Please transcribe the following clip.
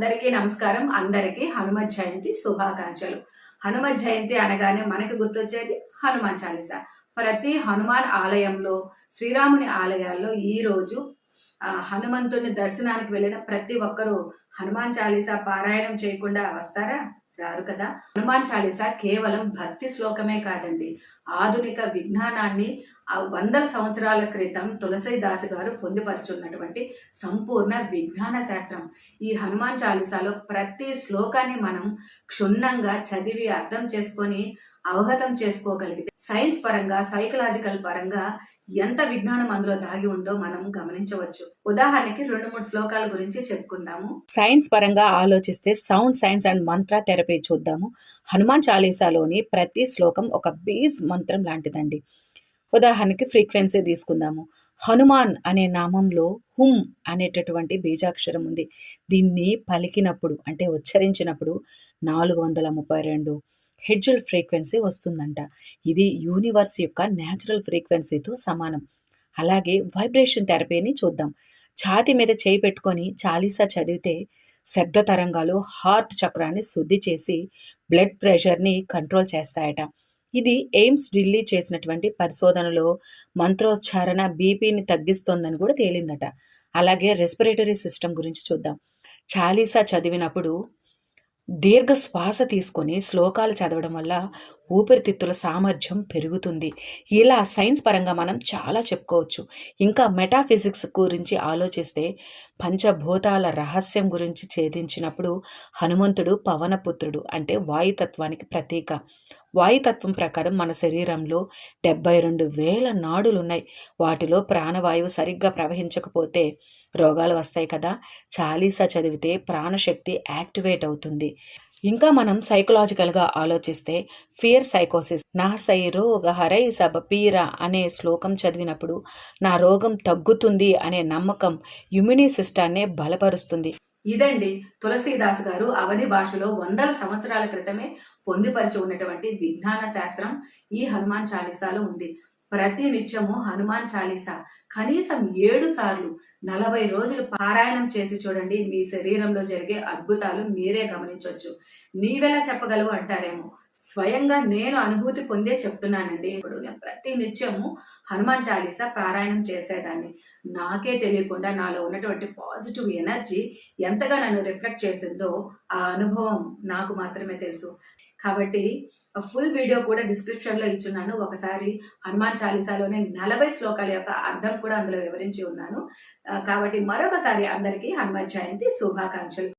అందరికీ నమస్కారం. అందరికీ హనుమత్ జయంతి శుభాకాంక్షలు. హనుమత్ జయంతి అనగానే మనకు గుర్తొచ్చేది హనుమాన్ చాలీసా. ప్రతి హనుమాన్ ఆలయంలో, శ్రీరాముని ఆలయాల్లో ఈ రోజు హనుమంతుని దర్శనానికి వెళ్ళిన ప్రతి ఒక్కరూ హనుమాన్ చాలీసా పారాయణం చేయకుండా వస్తారా? రారు కదా. హనుమాన్ చాలీసా కేవలం భక్తి శ్లోకమే కాదండి, ఆధునిక విజ్ఞానాన్ని వందల సంవత్సరాల క్రితం తులసీదాసు గారు పొందుపరుచున్నటువంటి సంపూర్ణ విజ్ఞాన శాస్త్రం. ఈ హనుమాన్ చాలీసాలో ప్రతి శ్లోకాన్ని మనం క్షుణ్ణంగా చదివి అర్థం చేసుకొని అవగతం చేసుకోగలిగితే సైన్స్ పరంగా, సైకలాజికల్ పరంగా ఎంత విజ్ఞానం అందులో దాగి ఉందో మనం గమనించవచ్చు. ఉదాహరణకి 2-3 శ్లోకాల గురించి చెప్పుకుందాము. సైన్స్ పరంగా ఆలోచిస్తే sound science and Mantra therapy చూద్దాము. హనుమాన్ చాలీసాలోని ప్రతి శ్లోకం ఒక బేస్ మంత్రం లాంటిదండి. ఉదాహరణకి ఫ్రీక్వెన్సీ తీసుకుందాము. హనుమాన్ అనే నామంలో హుమ్ అనేటటువంటి బీజాక్షరం ఉంది. దీన్ని పలికినప్పుడు అంటే ఉచ్చరించినప్పుడు 432 హెడ్జుల్ ఫ్రీక్వెన్సీ వస్తుందంట. ఇది యూనివర్స్ యొక్క న్యాచురల్ ఫ్రీక్వెన్సీతో సమానం. అలాగే వైబ్రేషన్ థెరపీని చూద్దాం. ఛాతి మీద చేయి పెట్టుకొని చాలీసా చదివితే శబ్ద తరంగాలు హార్ట్ చక్రాన్ని శుద్ధి చేసి బ్లడ్ ప్రెషర్ని కంట్రోల్ చేస్తాయట. ఇది ఎయిమ్స్ ఢిల్లీ చేసినటువంటి పరిశోధనలో మంత్రోచ్చారణ బీపీని తగ్గిస్తోందని కూడా తేలిందట. అలాగే రెస్పిరేటరీ సిస్టమ్ గురించి చూద్దాం. చాలీసా చదివినప్పుడు దీర్ఘ శ్వాస తీసుకొని శ్లోకాలు చదవడం వల్ల ఊపిరితిత్తుల సామర్థ్యం పెరుగుతుంది. ఇలా సైన్స్ పరంగా మనం చాలా చెప్పుకోవచ్చు. ఇంకా మెటాఫిజిక్స్ గురించి ఆలోచిస్తే పంచభూతాల రహస్యం గురించి ఛేదించినప్పుడు హనుమంతుడు పవనపుత్రుడు అంటే వాయుతత్వానికి ప్రతీక. వాయుతత్వం ప్రకారం మన శరీరంలో 72,000 నాడులున్నాయి. వాటిలో ప్రాణవాయువు సరిగ్గా ప్రవహించకపోతే రోగాలు వస్తాయి కదా. చాలీసా చదివితే ప్రాణశక్తి యాక్టివేట్ అవుతుంది. ఇంకా మనం సైకలాజికల్గా ఆలోచిస్తే ఫియర్ సైకోసిస్, నా సై రోగ హరై సబ పీర అనే శ్లోకం చదివినప్పుడు నా రోగం తగ్గుతుంది అనే నమ్మకం ఇమ్యూని సిస్టాన్నే బలపరుస్తుంది. ఇదండి తులసీదాస్ గారు అవధి భాషలో వందల సంవత్సరాల క్రితమే పొందుపరిచి ఉన్నటువంటి విజ్ఞాన శాస్త్రం ఈ హనుమాన్ చాలీసాలో ఉంది. ప్రతి నిత్యము హనుమాన్ చాలీసా కనీసం 7 సార్లు 40 రోజులు పారాయణం చేసి చూడండి. మీ శరీరంలో జరిగే అద్భుతాలు మీరే గమనించవచ్చు. నీవెలా చెప్పగలవు అంటారేమో, స్వయంగా నేను అనుభూతి పొందే చెప్తున్నానండి. ఇప్పుడు నేను ప్రతి నిత్యము హనుమాన్ చాలీసా పారాయణం చేసేదాన్ని. నాకే తెలియకుండా నాలో ఉన్నటువంటి పాజిటివ్ ఎనర్జీ ఎంతగా నన్ను రిఫ్లెక్ట్ చేసిందో ఆ అనుభవం నాకు మాత్రమే తెలుసు. కాబట్టి ఫుల్ వీడియో కూడా డిస్క్రిప్షన్లో ఇచ్చున్నాను. ఒకసారి హనుమాన్ చాలీసాలోనే 40 శ్లోకాల యొక్క అర్థం కూడా అందులో వివరించి ఉన్నాను. కాబట్టి మరొకసారి అందరికీ హనుమత్ జయంతి శుభాకాంక్షలు.